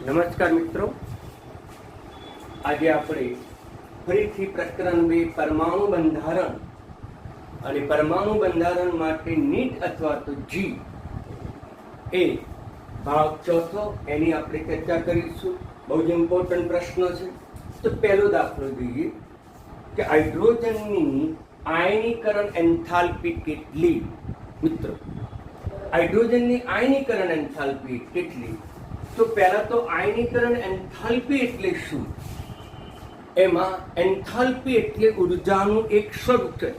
નમસ્કાર મિત્રો, આજે આપણે ફરીથી પ્રકરણ 2 પરમાણુ બંધારણ અને પરમાણુ બંધારણ માટે નીટ અથવા તો જી એ ભાગ ચોથો એની આપણે ચર્ચા કરીશું. બહુ જ ઇમ્પોર્ટન્ટ પ્રશ્નો છે. તો પહેલો દાખલો જોઈએ કે હાઇડ્રોજનની આયનીકરણ એન્થાલ્પી કેટલી. મિત્રો, હાઇડ્રોજનની આયનીકરણ એન્થાલ્પી કેટલી? તો પહેલા તો આયનીકરણ એન્થાલ્પી એટલે શું? એમાં એન્થાલ્પી એટલે ઉર્જાનું એક સ્વરૂપ છે.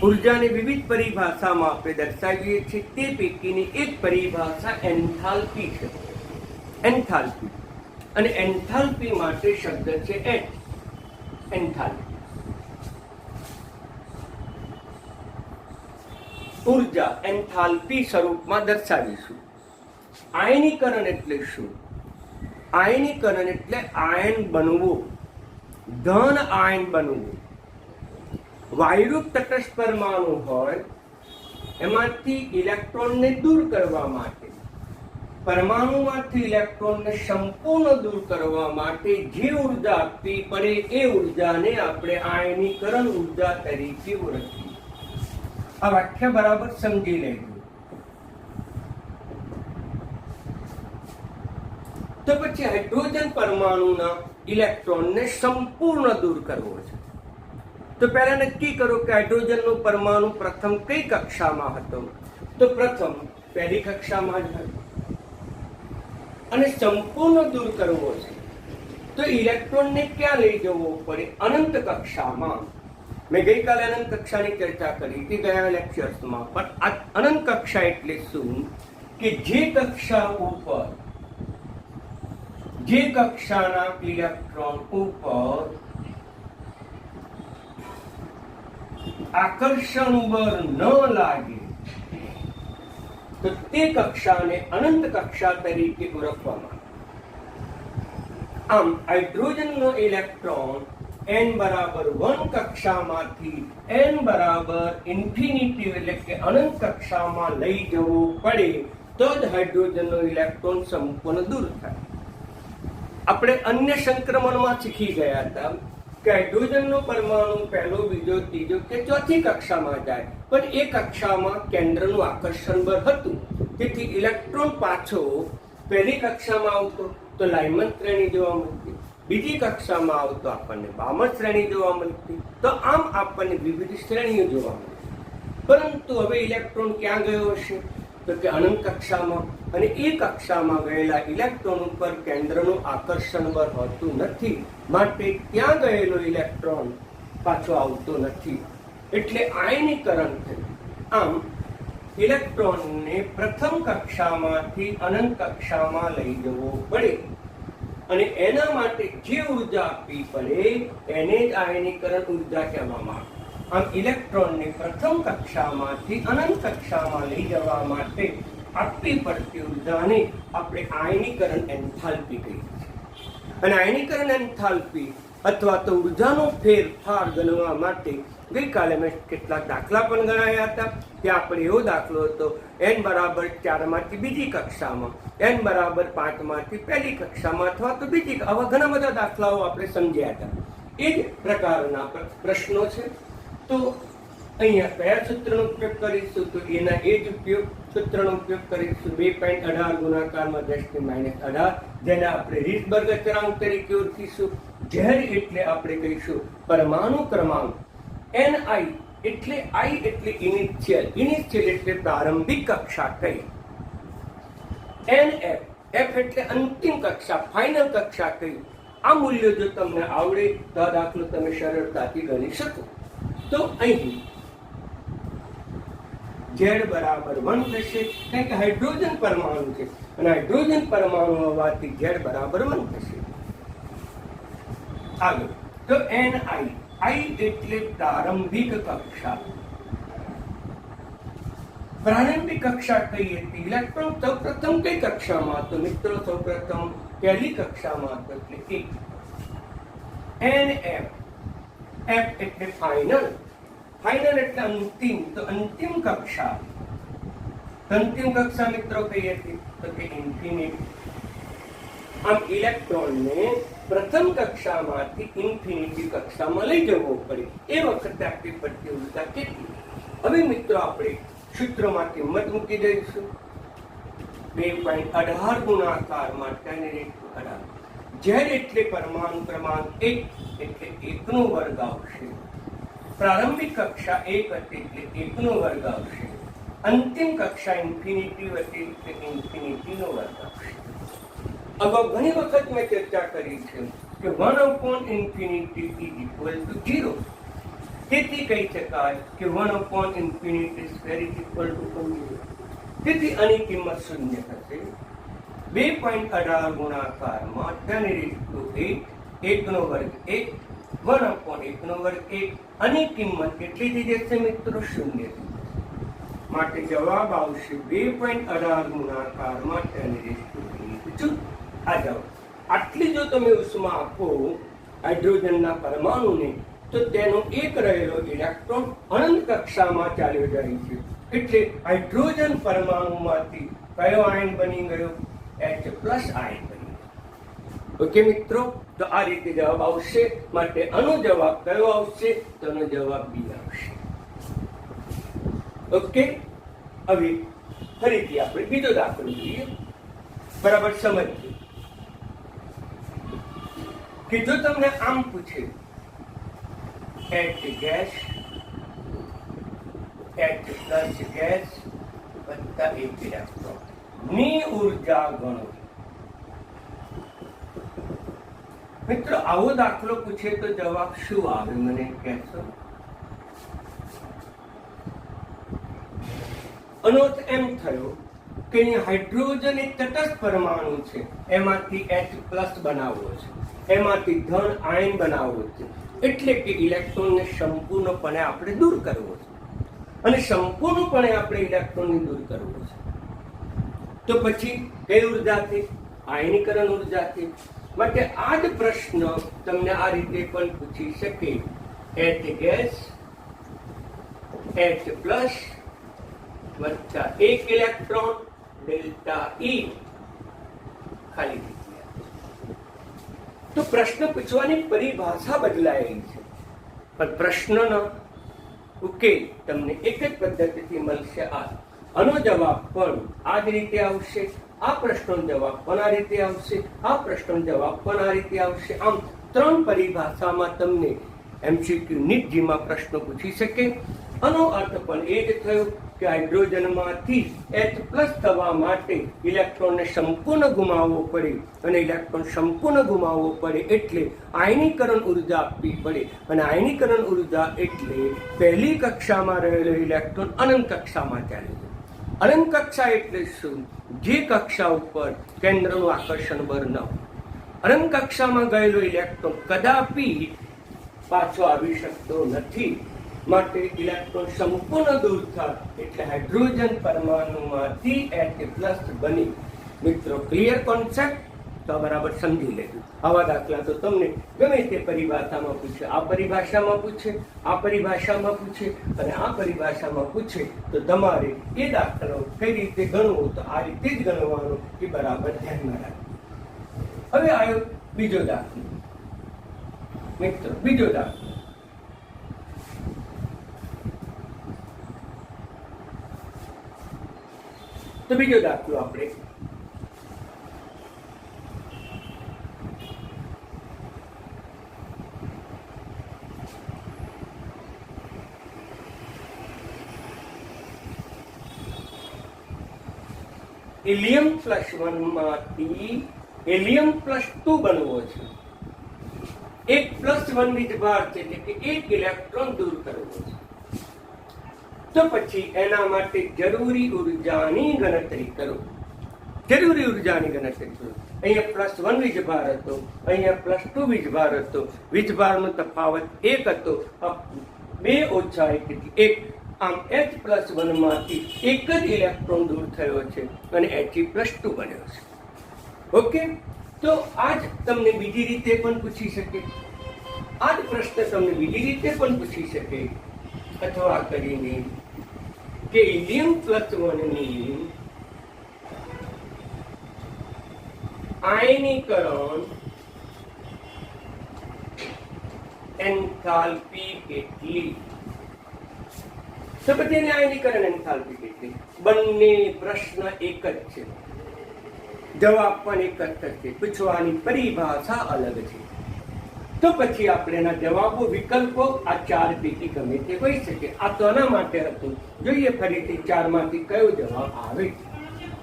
ઉર્જાને વિવિધ પરિભાષામાં આપણે દર્શાવીએ છીએ. તે પૈકીની એક પરિભાષા એન્થાલ્પી છે. એન્થાલ્પી અને એન્થાલ્પી માટે શબ્દ છે એચ. એન્થાલ્પી ઉર્જા એન્થાલ્પી સ્વરૂપમાં દર્શાવીશું. આયનીકરણ એટલે શું? આયનીકરણ એટલે આયન બનવું, ધન આયન બનવું. વાયુરૂપ તટસ્થ પરમાણુ હોય એમાંથી ઇલેક્ટ્રોનને દૂર કરવા માટે, પરમાણુમાંથી ઇલેક્ટ્રોનને સંપૂર્ણ દૂર કરવા માટે જે ઉર્જા આપવી પડે એ ઉર્જાને આપણે આયનીકરણ ઉર્જા તરીકે ઓળખીએ. આ વ્યાખ્યા બરાબર સમજી લેજો. તો પછી હાઇડ્રોજન પરમાણુના ઇલેક્ટ્રોનને સંપૂર્ણ દૂર કરવો છે. તો પહેલા નક્કી કરો કે હાઇડ્રોજનનો પરમાણુ પ્રથમ કઈ કક્ષામાં હતો? તો પ્રથમ પહેલી કક્ષામાં જ હતો અને સંપૂર્ણ દૂર કરવો છે. તો ઇલેક્ટ્રોનને ક્યાં લઈ જવો પડે? અનંત કક્ષામાં. મેં ગઈકાલે અનંત કક્ષાની ચર્ચા કરી હતી ગયા લેક્ચર્સમાં. પણ આ અનંત કક્ષા એટલે શું? કે જે કક્ષા ઉપર, જે કક્ષાના ઇલેક્ટ્રોન ઉપર આકર્ષણ બળ ન લાગે તો તે કક્ષાને અનંત કક્ષા તરીકે ઓળખવામાં. આમ હાઇડ્રોજનનો ઇલેક્ટ્રોન n બરાબર 1 કક્ષામાંથી n બરાબર ઇન્ફિનિટી એટલે કે અનંત કક્ષામાં લઈ જવું પડે તો જ હાઇડ્રોજનનો ઇલેક્ટ્રોન સંપૂર્ણ દૂર થાય. આપણે અન્ય સંક્રમણમાં શીખી ગયા હતા કે હાઇડ્રોજનનો પરમાણુ પહેલો, બીજો, ત્રીજો કે ચોથી કક્ષામાં જાય, પણ એ કક્ષામાં કેન્દ્રનું આકર્ષણ બળ હતું. તેથી ઇલેક્ટ્રોન પાછો પહેલી કક્ષામાં આવતો તો લાઇમન શ્રેણી જોવા મળતી, બીજી કક્ષામાં આવતો આપણને બામણ શ્રેણી જોવા મળતી. તો આમ આપણને વિવિધ શ્રેણીઓ જોવા મળતી. પરંતુ હવે ઇલેક્ટ્રોન ક્યાં ગયો હશે? તો કે અનંત કક્ષામાં. અને એ કક્ષામાં ગયેલા ઇલેક્ટ્રોન ઉપર કેન્દ્રનું આકર્ષણ બળ હોતું નથી, માટે ત્યાં ગયેલો ઇલેક્ટ્રોન પાછો આવતો નથી. એટલે આયનીકરણ થયું. આમ ઇલેક્ટ્રોનને પ્રથમ કક્ષામાંથી અનંત કક્ષામાં લઈ જવો પડે અને એના માટે જે ઉર્જા આપવી પડે એને જ આયનીકરણ ઉર્જા કહેવામાં આવે. આમ ઇલેક્ટ્રોનને પ્રથમ કક્ષામાંથી અનંત કક્ષામાં લઈ જવા માટે આપવી પડતી ઉર્જાને આપણે આયનીકરણ એન્થાલ્પી કહીએ છીએ. અને આયનીકરણ એન્થાલ્પી અથવા તો ઉર્જાનો ફેરફાર ગણવા માટે ગઈકાલે મેં કેટલાક દાખલા પણ ગણાયા હતા. ત્યાં આપણે એવો દાખલો હતો n બરાબર 4 માંથી બીજી કક્ષામાં, n બરાબર 5 માંથી પહેલી કક્ષામાં અથવા તો બીજી. આવા ઘણા બધા દાખલાઓ આપણે સમજ્યા હતા. એ જ પ્રકારના પ્રશ્નો છે. તો અહીંયા કયા સૂત્રનો ઉપયોગ કરીશું? તો એના એ જ સૂત્રનો ઉપયોગ કરીશું. 2.18 ગુણાકારમાં 10⁻18, જેને આપણે રીસબર્ગ અચળાંક તરીકે ઓળખીશું. ઝેડ એટલે આપણે કહીશું પરમાણુ ક્રમાંક. Ni એટલે I એટલે ઇનિશિયલ, ઇનિશિયલ એટલે પ્રારંભિક કક્ષા કઈ. Nf, F એટલે અંતિમ કક્ષા, ફાઇનલ કક્ષા કઈ. આ મૂલ્યો જો તમને આવડે તો આ દાખલો તમે સરળતાથી ગણી શકો. તો અહીં Z બરાબર 1 થશે, કારણ કે હાઇડ્રોજન પરમાણુ છે અને હાઇડ્રોજન પરમાણુ હોવાથી Z બરાબર 1 થશે. આગળ તો Ni, I એટલે પ્રારંભિક કક્ષા. પ્રારંભિક કક્ષા કઈ હતી? ઇલેક્ટ્રોન સૌપ્રથમ કઈ કક્ષામાં હતો? મિત્રો સૌપ્રથમ પહેલી કક્ષામાં હતો એટલે 1. Nf, F એટલે ફાઇનલ, ફાઇનલ એટલે અંતિમ. તો અંતિમ કક્ષા, અંતિમ કક્ષા મિત્રો કઈ હતી? તો કે ઇન્ફિનિટી. આમ ઇલેક્ટ્રોનને પ્રથમ કક્ષામાંથી ઇન્ફિનિટી કક્ષામાં લઈ જવો પડે એ વખતે આપણી પડતી ઉર્જા કેટલી? હવે મિત્રો આપણે સૂત્રમાં કિંમત મૂકી દઈશું. 2.18 ગુણાકારમાં 10⁻18. Z એટલે પરમાણુ ક્રમાંક 1 એટલે 1 નો વર્ગ આવશે. પ્રારંભિક કક્ષા 1 હતી એટલે 1 નો વર્ગ આવશે. અંતિમ કક્ષા ઇન્ફિનિટી હતી એટલે ઇન્ફિનિટી નો વર્ગ આવશે. અગાઉ ઘણી વખત મેં ચર્ચા કરી છે કે 1/∞ = 0. તેથી કહી શકાય કે 1/∞² = 0. તેથી આની કિંમત શૂન્ય થશે. 2.18 ગુણાકારમાં 10⁸ 1 નો વર્ગ 1 1/1 નો વર્ગ 1. આની કિંમત કેટલી થઈ જશે મિત્રો? શૂન્ય. માટે જવાબ આવશે 2.18 ગુણાકારમાં 10⁻². આ જવાબ. આટલી જો તમે ઉષ્મા આપો હાઇડ્રોજનના પરમાણુને તો તેનો એક રહેલો ઇલેક્ટ્રોન અનંત કક્ષામાં ચાલ્યો જાય છે. એટલે હાઇડ્રોજન પરમાણુમાંથી કયો આયન બની ગયો? H+ આયન બની ગયો. ઓકે મિત્રો, તો આ રીતે જવાબ આવશે. માટે આનો જવાબ કયો આવશે? તો આનો જવાબ B આવશે. ઓકે, હવે ફરીથી આપણે બીજો દાખલો જોઈએ. બરાબર સમજીએ કે જો તમને આમ પૂછે H ગેસ H+ ગેસ વત્તા 1 ઇલેક્ટ્રોન ની ઉર્જા ગણો. મિત્રો આવો દાખલો પૂછે તો જવાબ શું આવે મને કહેશો? આનો અર્થ એમ થયો કે હાઇડ્રોજન એક તટસ્થ પરમાણુ છે, એમાંથી H+ બનાવવો છે, એમાંથી ધન આયન બનાવવો છે. એટલે કે ઇલેક્ટ્રોનને સંપૂર્ણપણે આપણે દૂર કરવો છે અને સંપૂર્ણપણે આપણે ઇલેક્ટ્રોનને દૂર કરવો છે. તો પછી કઈ ઉર્જાથી? આયનીકરણ ઉર્જાથી. માટે આ જ પ્રશ્ન તમને આ રીતે પણ પૂછી શકે. H ગેસ H+ વત્તા 1 ઇલેક્ટ્રોન ડેલ્ટા E ખાલી જગ્યા. તો પ્રશ્ન પૂછવાની પરિભાષા બદલાયેલી છે, પણ પ્રશ્નનો ઉકેલ તમને એક જ પદ્ધતિથી મળશે. આનો જવાબ પણ આ જ રીતે આવશે. આ પ્રશ્નનો જવાબ પણ આ રીતે આવશે. આ પ્રશ્નનો જવાબ પણ આ રીતે આવશે. આમ 3 પરિભાષામાં તમને MCQ નીટ જેમાં પ્રશ્નો પૂછી શકે. આનો અર્થ પણ એ જ થયો કે હાઇડ્રોજનમાંથી H+ થવા માટે ઇલેક્ટ્રોનને સંપૂર્ણ ગુમાવવો પડે અને ઇલેક્ટ્રોન સંપૂર્ણ ગુમાવવો પડે એટલે આયનીકરણ ઉર્જા આપવી પડે. અને આયનીકરણ ઉર્જા એટલે પહેલી કક્ષામાં રહેલો ઇલેક્ટ્રોન અનંત કક્ષામાં ચાલે છે. અનંત કક્ષા એટલે શું? જે કક્ષા ઉપર કેન્દ્રનું આકર્ષણ બળ ન હોય. અનંત કક્ષામાં ગયેલો ઇલેક્ટ્રોન કદાપી પાછો આવી શકતો નથી. માટે ઇલેક્ટ્રોન સંપૂર્ણ દૂર થાય એટલે હાઇડ્રોજન પરમાણુમાંથી H+ બની. મિત્રો ક્લિયર કોન્સેપ્ટ? તો બરાબર સમજી લેજો. આવા દાખલા તો તમને ગમે તે પરિભાષામાં પૂછે, આ પરિભાષામાં પૂછે, આ પરિભાષામાં પૂછે અને આ પરિભાષામાં પૂછે તો તમારે એ દાખલો કઈ રીતે ગણવો તો આ રીતે જ ગણવાનો એ બરાબર ધ્યાનમાં રાખો. હવે આવ્યો બીજો દાખલો. મિત્રો બીજો દાખલો. તો બીજો દાખલો આપણે He+1 માંથી He+2 બનવો છે. 1+1 વીજભાર છે એટલે કે 1 ઇલેક્ટ્રોન દૂર કરવો છે. તો પછી એના માટે જરૂરી ઉર્જાની ગણતરી કરો. જરૂરી ઉર્જાની ગણતરી કરો. અહીંયા +1 વીજભાર હતો, અહીંયા +2 વીજભાર હતો. વીજભારનો તફાવત 1 હતો. 2 - 1 એટલે 1. આમ H+1 માંથી એક જ ઇલેક્ટ્રોન દૂર થયો છે અને He+2 બન્યો છે. ઓકે, તો આજ તમને બીજી રીતે પણ પૂછી શકે. આ જ પ્રશ્ન તમને બીજી રીતે પણ પૂછી શકે. અથવા કરીને કે He+1 ની આયનીકરણ એન્થાલ્પી કેટલી? તો પછી એને આયનીકરણ એન્થાલ્પી કેટલી? બંને પ્રશ્ન એક જ છે, જવાબ પણ એક જ છે, પૂછવાની પરિભાષા અલગ છે. તો પછી આપણે એના જવાબો વિકલ્પો આ ચાર પૈકી ગમે તે હોઈ શકે. આ તો આના માટે હતું. જોઈએ ફરીથી ચારમાંથી કયો જવાબ આવે.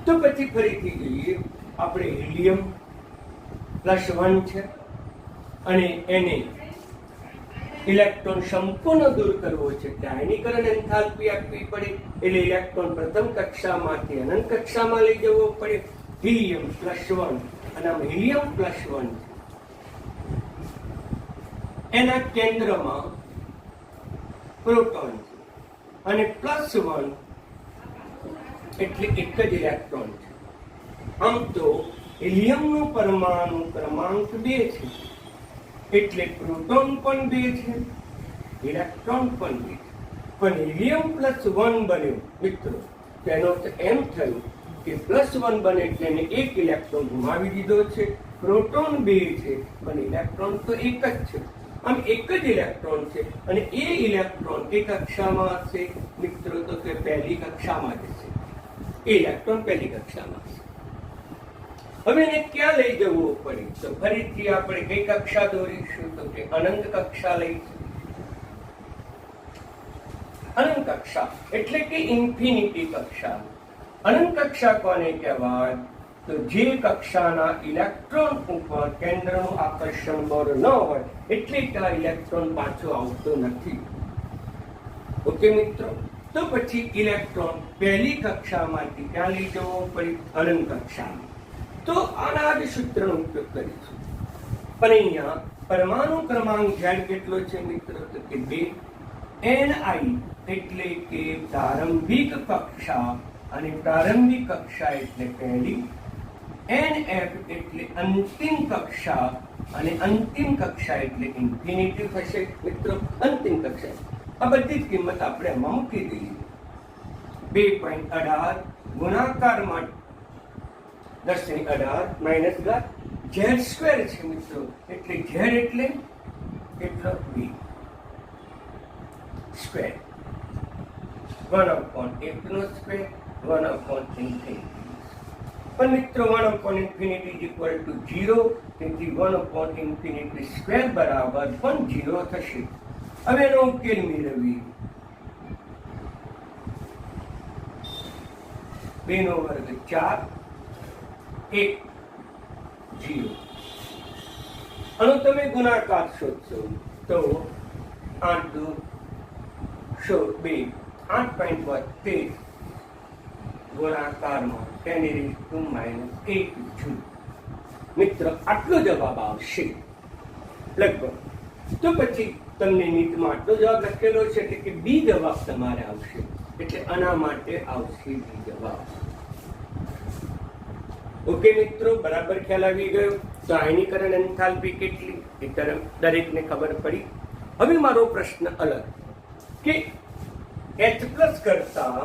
તો પછી ફરીથી જોઈએ આપણે હિલિયમ +1 છે અને એને ઇલેક્ટ્રોન સંપૂર્ણ દૂર કરવો છે એટલે આયનીકરણ એન્થાલ્પી આપવી પડે. એટલે ઇલેક્ટ્રોન પ્રથમ કક્ષામાંથી અનંત કક્ષામાં લઈ જવો પડે. હિલિયમ +1 અને આમ હિલિયમ +1 એના કેન્દ્રમાં પ્રોટોન છે અને +1 એટલે એક જ ઇલેક્ટ્રોન છે. આમ તો હિલિયમનો પરમાણુ ક્રમાંક 2 છે એટલે પ્રોટોન પણ 2 છે, ઇલેક્ટ્રોન પણ 2 છે. પણ હિલિયમ +1 બન્યો મિત્રો, તેનો અર્થ એમ થયું કે +1 બને એટલે એને એક ઇલેક્ટ્રોન ગુમાવી દીધો છે. પ્રોટોન 2 છે પણ ઇલેક્ટ્રોન તો એક જ છે. આમ એક જ ઇલેક્ટ્રોન છે અને એ ઇલેક્ટ્રોન એ કક્ષામાં હશે મિત્રો, તો તે પહેલી કક્ષામાં જશે. એ ઇલેક્ટ્રોન પહેલી કક્ષામાં હશે. હવે એને ક્યાં લઈ જવું પડે? તો ફરીથી આપણે કઈ કક્ષા દોરીશું? તો કે અનંત કક્ષા લઈશું. અનંત કક્ષા એટલે કે ઇન્ફિનિટી કક્ષા. અનંત કક્ષા કોને કહેવાય? તો જે કક્ષાના ઇલેક્ટ્રોન ઉપર કેન્દ્રનું આકર્ષણ બળ ન હોય એટલે કે આ ઇલેક્ટ્રોન પાછો આવતો નથી. ઓકે મિત્રો, તો પછી ઇલેક્ટ્રોન પહેલી કક્ષામાંથી ક્યાં લઈ જવો પડે? અનંત કક્ષામાં. તો આના જ સૂત્રનો ઉપયોગ કરીશું. પણ અહીંયા પરમાણુ ક્રમાંક Z કેટલો છે મિત્રો? તો કે 2. Ni એટલે કે પ્રારંભિક કક્ષા અને પ્રારંભિક કક્ષા એટલે પહેલી. Nf એટલે અંતિમ કક્ષા અને અંતિમ કક્ષા એટલે ઇન્ફિનિટી થશે મિત્રો. અંતિમ કક્ષા આ બધી જ કિંમત આપણે આમાં મૂકી દઈએ. 2.18 ગુણાકાર માટે 10⁻18 - Z² છે મિત્રો, એટલે Z એટલે કેટલો? 2 સ્ક્વેર 1/1/2 1/∞. પણ મિત્રો 1/∞ = 0, તેથી 1/∞² બરાબર પણ 0 થશે. હવે એનો ઉકેલ મેળવીએ. 2 નો વર્ગ 4 1 0. આનો તમે ગુણાકાર શોધશો તો 8 2 8.13 ગુણાકારમાં 10⁻⁻8 જૂલ. મિત્રો આટલો જવાબ આવશે લગભગ. તો પછી તમને નીટમાં આટલો જવાબ લખેલો છે એટલે કે બી જવાબ તમારે આવશે. એટલે આના માટે આવશે બી જવાબ. ઓકે મિત્રો, બરાબર ખ્યાલ આવી ગયો? તો આયનીકરણ એન્થાલ્પી કેટલી એ દરેકને ખબર પડી. હવે મારો પ્રશ્ન અલગ કે H+ કરતા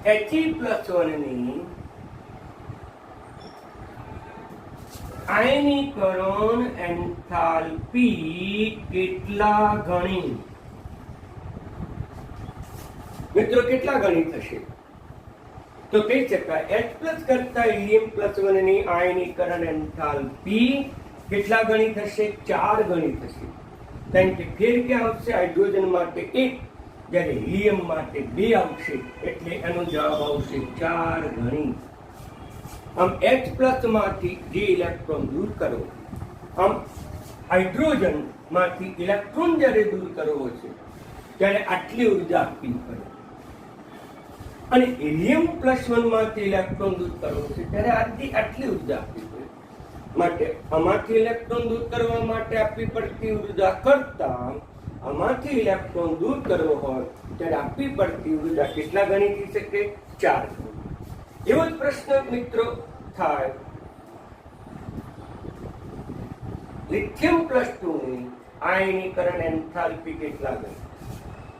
He+1 ની આયનીકરણ એન્થાલ્પી કેટલા ગણી? મિત્રો કેટલા ગણી થશે? તો કહી શકાય H+ કરતા He+1 ની આયનીકરણ એન્થાલ્પી કેટલા ગણી થશે? 4 ગણી થશે. કારણ કે ફેર ક્યાં આવશે? હાઇડ્રોજન માટે 1 જ્યારે હિલિયમ માટે 2 આવશે, એટલે એનો જવાબ આવશે 4 ગણી. આમ H+ માંથી જે ઇલેક્ટ્રોન દૂર કરો, આમ હાઇડ્રોજન માંથી ઇલેક્ટ્રોન જ્યારે દૂર કરવો છે ત્યારે આટલી ઉર્જા આપવી પડે. અને હિલિયમ+1 માંથી ઇલેક્ટ્રોન દૂર કરવો છે ત્યારે આટલી ઉર્જા આપવી પડે. માટે આમાંથી ઇલેક્ટ્રોન દૂર કરવા માટે આપવી પડતી ઉર્જા કરતા આમાંથી ઇલેક્ટ્રોન દૂર કરવો હોય ત્યારે આપવી પડતી ઉર્જા કેટલા ગણી થઈ શકે? 4 ગણી. એવો જ પ્રશ્ન મિત્રો થાય લિથિયમ+2 ની આયનીકરણ એન્થાલ્પી કેટલા ગણી?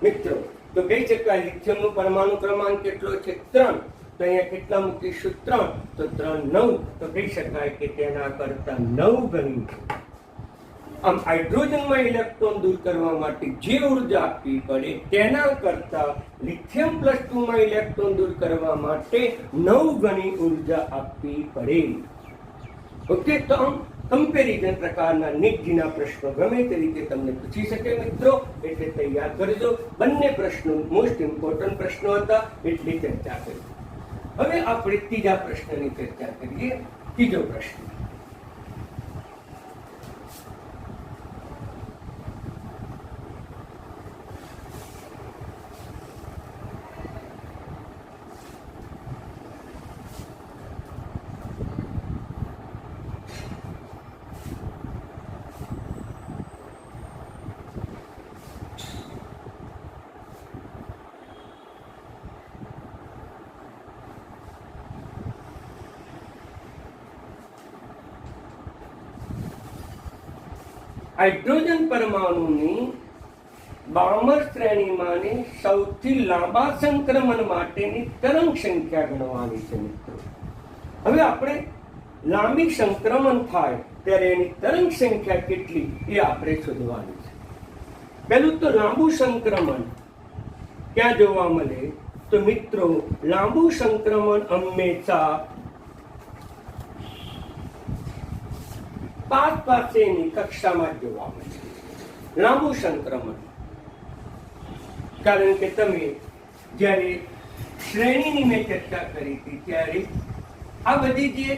મિત્રો તો કહી શકાય લિથિયમનો પરમાણુ ક્રમાંક કેટલો છે? 3. તો અહીંયા કેટલા મૂકીશું 3, તો 3 9, તો કહી શકાય કે તેના કરતા 9 ગણી છે. આમ હાઇડ્રોજનમાં ઇલેક્ટ્રોન દૂર કરવા માટે જે ઉર્જા આપવી પડે તેના કરતા લિથિયમ +2 માં ઇલેક્ટ્રોન દૂર કરવા માટે 9 ગણી ઉર્જા આપવી પડે. ઓકે, તો આમ કમ્પેરિઝન પ્રકારના નીટજીના પ્રશ્નો ગમે તે રીતે તમને પૂછી શકે મિત્રો, એટલે તૈયાર કરજો. બંને પ્રશ્નો મોસ્ટ ઇમ્પોર્ટન્ટ પ્રશ્નો હતા, એટલી ચર્ચા કરી. હવે આપણે ત્રીજા પ્રશ્નની ચર્ચા કરીએ. ત્રીજો પ્રશ્ન, હાઇડ્રોજન પરમાણુની બામર શ્રેણીમાંની સૌથી લાંબા સંક્રમણ માટેની તરંગ સંખ્યા ગણવાની છે મિત્રો. હવે આપણે લાંબી સંક્રમણ થાય ત્યારે એની તરંગ સંખ્યા કેટલી એ આપણે શોધવાની છે. પહેલું તો લાંબુ સંક્રમણ ક્યાં જોવા મળે? તો મિત્રો લાંબુ સંક્રમણ હંમેશા પાસેની કક્ષામાં જોવા મળે. લાંબુ સંક્રમણ, કારણ કે તમે જ્યારે શ્રેણીની મેં ચર્ચા કરી હતી ત્યારે આ બધી જે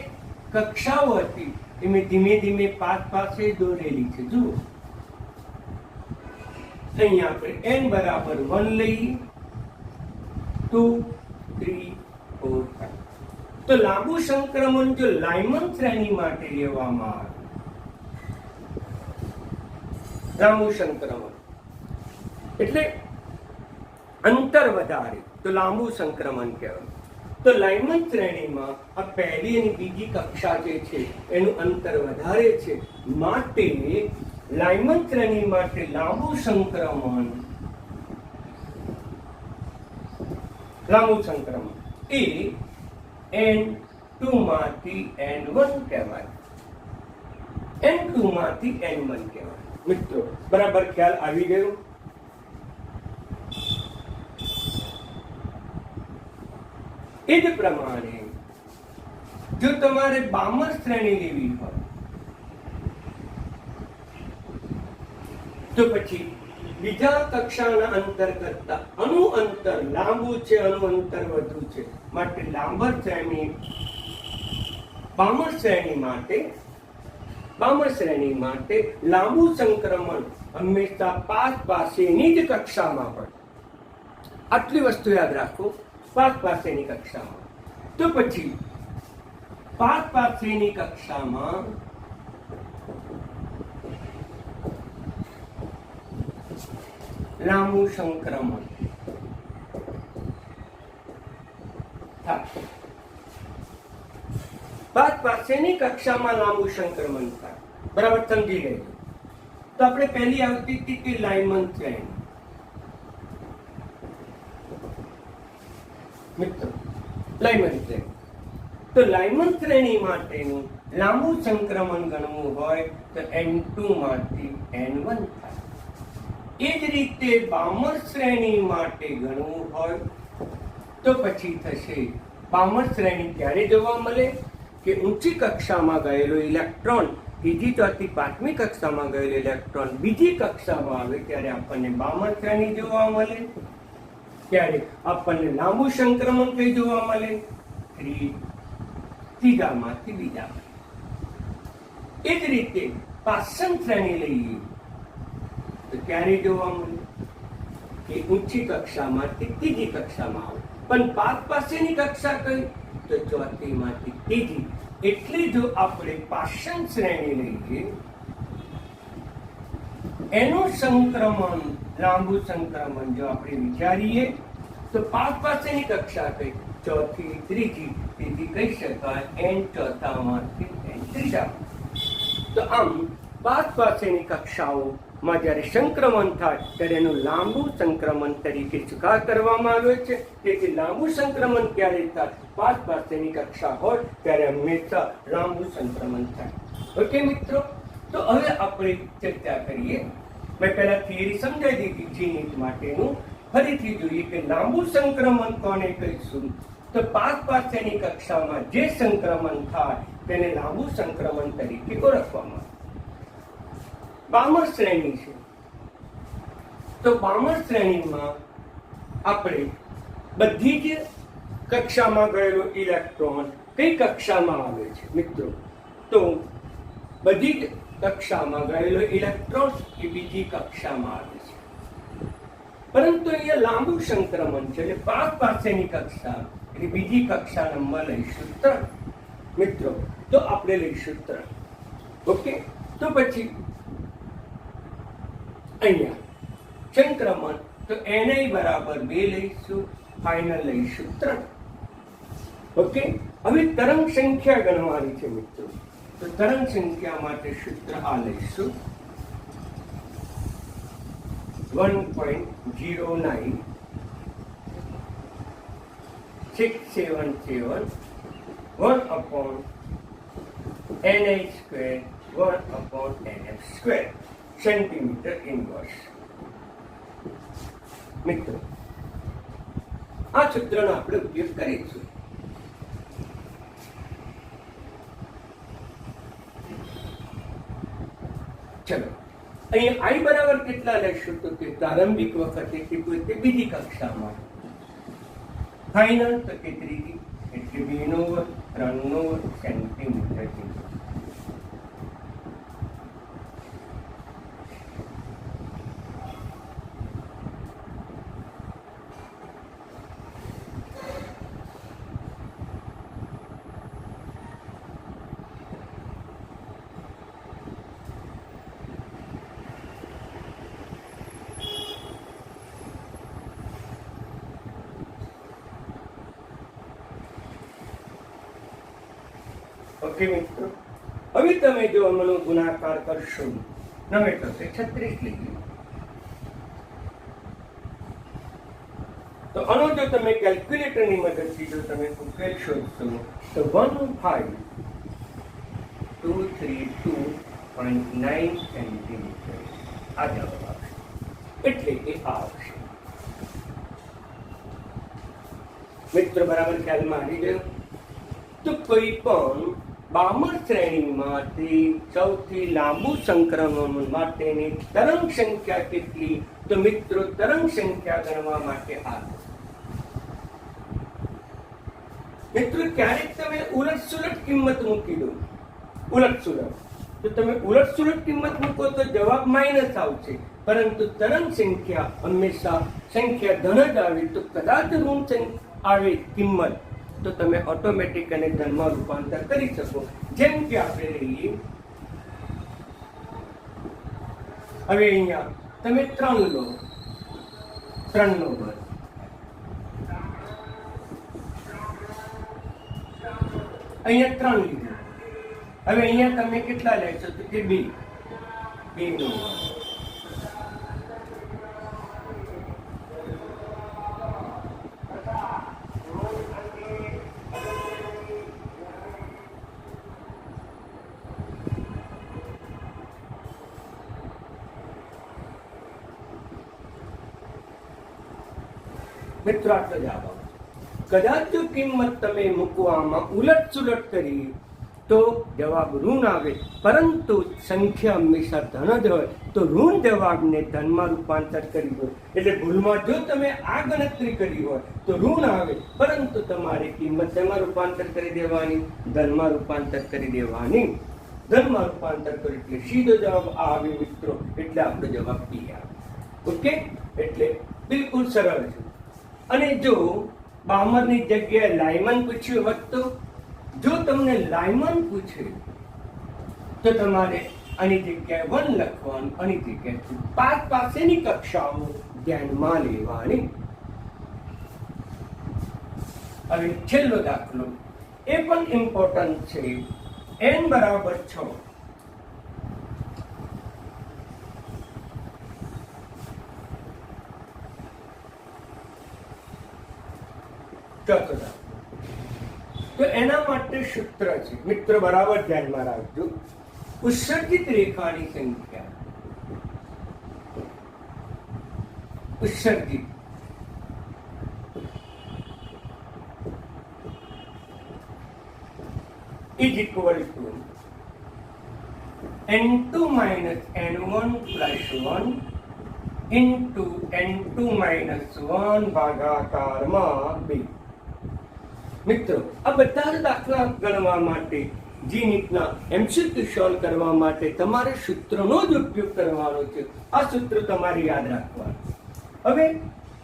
કક્ષાઓ હતી એ મેં ધીમે ધીમે પાસે દોરેલી છે. જુઓ, અહીંયા આપણે n બરાબર 1 લઈએ, 2 3 4 5. તો લાંબુ સંક્રમણ જો લાયમન શ્રેણી માટે લેવામાં આવે, લાંબુ સંક્રમણ એટલે અંતર વધારે, તો લાંબુ સંક્રમણ કહેવાય. તો લાયમન શ્રેણીમાં આ પહેલી અને બીજી કક્ષા જે છે એનું અંતર વધારે છે, માટે લાયમન શ્રેણી માટે લાંબુ સંક્રમણ એ n2 માંથી n1 કહેવાય. n2 માંથી n1 કહેવાય. મિત્રો બરાબર ખ્યાલ આવી ગયો? એ જ પ્રમાણે જો તમારે બામર શ્રેણી લેવી હોય તો પછી બીજા કક્ષાના અંતર કરતા અણુ અંતર લાંબુ છે, અણુ અંતર વધુ છે, માટે બામર શ્રેણી માટે લાંબુ સંક્રમણ હંમેશા પાસેની જ કક્ષામાં હોય. આટલી વસ્તુ યાદ રાખો, પાસેની કક્ષામાં. તો પછી પાસેની કક્ષામાં લાંબુ સંક્રમણ થાય. પાસેની કક્ષામાં લાંબુ સંક્રમણ થાય. બરાબર સમજી લેજો. તો આપણે પહેલી આવતી હતી કે લાયમન શ્રેણી. મિત્રો લાયમન શ્રેણી, તો લાયમન શ્રેણી માટેનું લાંબુ સંક્રમણ ગણવું હોય તો n2 માંથી n1 થાય. એ જ રીતે બામર શ્રેણી માટે ગણવું હોય તો પછી થશે, બામર શ્રેણી ક્યારે જોવા મળે કે ઊંચી કક્ષામાં ગયેલો ઇલેક્ટ્રોન ત્રીજી ચોથી પાંચમી કક્ષામાં ગયેલો ઇલેક્ટ્રોન બીજી કક્ષામાં આવે ત્યારે આપણને બામર શ્રેણી જોવા મળે. ત્યારે આપણને લાંબુ સંક્રમણ કઈ જોવા મળે? ત્રીજામાંથી બીજા. એ જ રીતે પાસન શ્રેણી લઈએ તો ક્યારે જોવા મળે કે ઊંચી કક્ષામાંથી ત્રીજી કક્ષામાં આવે. પણ પાસેની કક્ષા કઈ? તો ચોથી માંથી ત્રીજી. એટલે જો આપણે પાસન શ્રેણી લઈએ એનું સંક્રમણ, લાંબુ સંક્રમણ જો આપણે વિચારીએ તો પાસેની કક્ષા કઈ? ચોથી ત્રીજી. તેથી કહી શકાય n ચોથામાંથી n ત્રીજા. તો આમ પાસેની કક્ષાઓ માં જ્યારે સંક્રમણ થાય ત્યારે એનું લાંબુ સંક્રમણ તરીકે સ્વીકાર કરવામાં આવે છે. તેથી લાંબુ સંક્રમણ ક્યારે થાય? 5 પાસેની કક્ષા હોય ત્યારે હંમેશા લાંબુ સંક્રમણ થાય. ઓકે મિત્રો, તો હવે આપણે ચર્ચા કરીએ. મેં પહેલા થિયરી સમજાવી દીધી જીનીટ માટેનું. ફરીથી જોઈએ કે લાંબુ સંક્રમણ કોને કહીશું? તો 5 પાસેની કક્ષામાં જે સંક્રમણ થાય તેને લાંબુ સંક્રમણ તરીકે ઓળખવામાં આવે. બામર શ્રેણી છે, તો બામર શ્રેણીમાં આપણે બધી જ કક્ષામાં ગયેલો ઇલેક્ટ્રોન કઈ કક્ષામાં આવે છે મિત્રો? તો બધી જ કક્ષામાં ગયેલો ઇલેક્ટ્રોન એ બીજી કક્ષામાં આવે છે. પરંતુ અહીંયા લાંબુ સંક્રમણ છે એટલે 5 પાસેની કક્ષા એટલે બીજી કક્ષા નંબર લઈશું 3 મિત્રો. તો આપણે લઈશું 3. ઓકે, તો પછી અહીંયા સંક્રમણ તો ni બરાબર 2 લઈશું, ફાઇનલ લઈશું 3. ઓકે, હવે તરંગ સંખ્યા ગણવાની છે મિત્રો. તો તરંગ સંખ્યા માટે સૂત્ર આ લઈશું 1.09 677 1/ni²1/nf² સેન્ટીમીટર ઇન્વર્સ. મિત્રો, આ સૂત્રનો આપણે ઉપયોગ કરીશું. ચલો, અહીંયા i બરાબર કેટલા લઈશું? તો કે પ્રારંભિક વખતે કીધું તે બીજી કક્ષામાં, ફાઇનલ તો કે ત્રીજી એટલે 2/3 સેન્ટીમીટર. ઓકે મિત્રો, હવે તમે જો આનો ગુણાકાર કરશો 9 થશે 36 લીધી. તો આનો જો તમે કેલ્ક્યુલેટરની મદદથી જો તમે ઉકેલ શોધશો તો 15232.9 સેન્ટીમીટર આ જવાબ આવશે. એટલે એ આવશે. મિત્રો, બરાબર ખ્યાલમાં આવી ગયો? તો કોઈ પણ બામર શ્રેણીમાંથી સૌથી લાંબુ સંક્રમણ માટેની તરંગ સંખ્યા કેટલી? તો મિત્રો, તરંગ સંખ્યા ગણવા માટે આ મિત્રો ક્યારેક તમે ઉલટ-સુલટ કિંમત મૂકી દો. ઉલટ-સુલટ તો તમે ઉલટ-સુલટ કિંમત મૂકો તો જવાબ માઇનસ આવશે, પરંતુ તરંગ સંખ્યા હંમેશા સંખ્યા ધન જ આવે. તો કદાચ ઋણ આવે કિંમત તો તમે ઓટોમેટિક અને ધનમાં રૂપાંતર કરી શકો. જેમ કે આપણે લઈએ, હવે અહીંયા તમે 3 લો, 3 નો વર્ગ, અહીંયા 3 લીધું. હવે અહીંયા તમે કેટલા લેશો? તો કે 2 નો વર્ગ. મિત્રો, આટલો જવાબ આવશે. કદાચ જો કિંમત તમે મૂકવામાં ઉલટ-સુલટ કરી તો જવાબ ઋણ આવે, પરંતુ સંખ્યા હંમેશા ધન જ હોય તો ઋણ જવાબને ધનમાં રૂપાંતર કરી દો. એટલે ભૂલમાં જો તમે આ ગણતરી કરી હોય તો ઋણ આવે, પરંતુ તમારે કિંમત તેમાં રૂપાંતર કરી દેવાની, ધનમાં રૂપાંતર કરી દેવાની. ધનમાં રૂપાંતર કરી એટલે સીધો જવાબ આવે મિત્રો. એટલે આપણો જવાબ B આવે. ઓકે, એટલે બિલકુલ સરળ છે. અને જો બામરની જગ્યાએ લાયમન પૂછ્યું હોત તો, જો તમને લાયમન પૂછે તો તમારે આની જગ્યાએ 1 લખવાનું, આની જગ્યાએ 5 પાસેની કક્ષાઓ ધ્યાનમાં લેવાની. હવે છેલ્લો દાખલો એ પણ ઇમ્પોર્ટન્ટ છે. n બરાબર 6 ચોથો દાખલો. તો એના માટે સૂત્ર છે મિત્રો, બરાબર ધ્યાનમાં રાખજો. ઉત્સર્જિત રેખાની સંખ્યા, ઉત્સર્જિત is equal to n2 minus n1 plus 1 into n2 minus 1 ભાગાકારમાં 2. મિત્રો, આ બધા જ દાખલા ગણવા માટે જીનીટના એમસીક્યુ સોલ્વ કરવા માટે તમારે સૂત્રનો જ ઉપયોગ કરવાનો છે. આ સૂત્ર તમારે યાદ રાખવાનું. હવે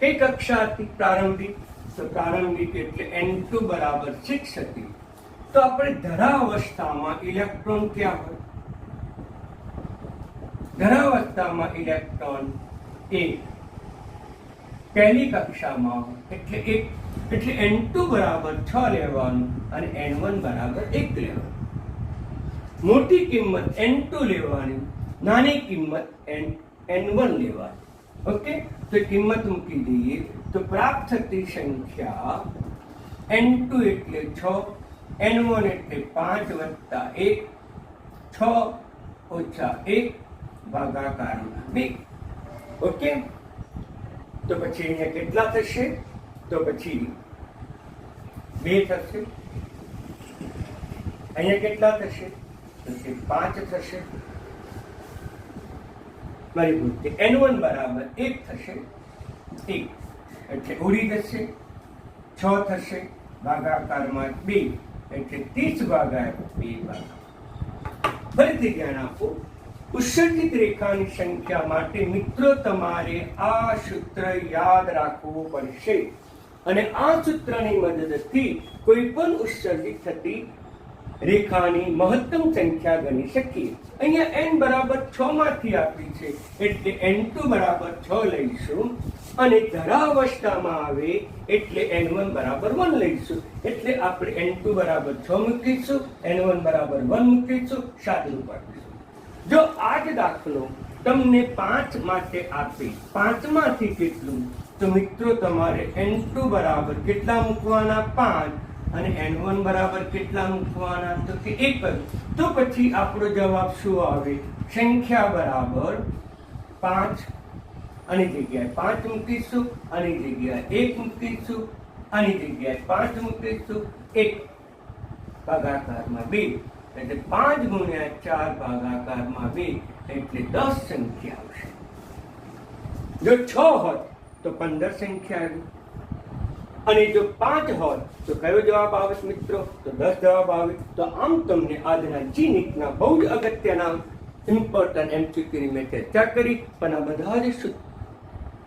કઈ કક્ષા હતી? પ્રારંભિક. તો પ્રારંભિક એટલે n2 બરાબર 6 હતી. તો આપણે ધરાવસ્થામાં ઇલેક્ટ્રોન ક્યાં હોય? ધરાવસ્થામાં ઇલેક્ટ્રોન 1 પહેલી કક્ષામાં હોય એટલે 1, એટલે n2 બરાબર 6 લેવાનું અને n1 બરાબર 1 લેવાનું. મોટી કિંમત n2 લેવાની, નાની કિંમત n1 લેવાની. ઓકે, તો કિંમત મૂકી દઈએ તો પ્રાપ્ત થતી સંખ્યા n2 એટલે 6, n1 એટલે 5 વત્તા 1, 6 ઓછા 1 ભાગાકારમાં 2. ઓકે, તો પછી અહીંયા કેટલા થશે? તો પછી 2 થશે. અહીંયા કેટલા થશે? તો 5 થશે. મારી ભૂલ છે. n1 બરાબર 1 થશે, 1 એટલે ઉડી જશે. 6 થશે, ભાગાકારમાં 2 એટલે 30 ભાગ્યા 2. ફરીથી ધ્યાન આપો. ઉત્સર્જિત રેખાની સંખ્યા માટે મિત્રો તમારે આ સૂત્ર યાદ રાખવું પડશે અને આ સૂત્રની મદદથી કોઈ પણ ઉત્સર્જિત થતી રેખાની મહત્તમ સંખ્યા ગણી શકીએ. અહીંયા n બરાબર 6 માંથી આપી છે એટલે n2 બરાબર 6 લઈશું અને ધરાવસ્થામાં આવે એટલે n1 બરાબર 1 લઈશું. એટલે આપણે n2 બરાબર 6 મૂકીશું, n1 બરાબર 1 મૂકીશું, સાદું પાડીશું. જો આ જ દાખલો તમને 5 માટે આપે, 5 માંથી કેટલું? તો મિત્રો તમારે n2 બરાબર કેટલા મૂકવાના? 5 અને n1 બરાબર કેટલા મૂકવાના? તો કે 1. તો પછી આપણો જવાબ શું આવે? સંખ્યા બરાબર 5, આની જગ્યાએ 5 મૂકીશું, આની જગ્યાએ 1 મૂકીશું, આની જગ્યાએ 5 મૂકીશું, 1 ભાગાકારમાં 2 એટલે 5 ગુણ્યા 4 ભાગાકારમાં 2 એટલે 10 સંખ્યા આવશે. જો 6 હોત તો 15 સંખ્યા આવી અને જો 5 હોત તો કયો જવાબ આવે મિત્રો? તો 10 જવાબ આવે. તો આમ તમને આજના જીનીટના બહુ જ અગત્યના ઇમ્પોર્ટન્ટ એમસીક્યુની મેં ચર્ચા કરી, પણ આ બધા જ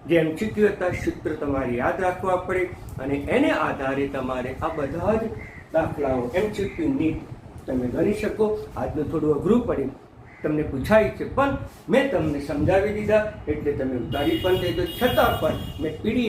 જે એમસીક્યુ હતા સૂત્ર તમારે યાદ રાખવા પડે અને એને આધારે તમારે આ બધા જ દાખલાઓ એમસીક્યુની તમે ગણી શકો. આજનું થોડું અઘરું પડે, તમને પૂછાય છે, પણ મેં તમને સમજાવી દીધા એટલે તમે ઉતારી પણ દેજો. છતાં પણ મેં પીડી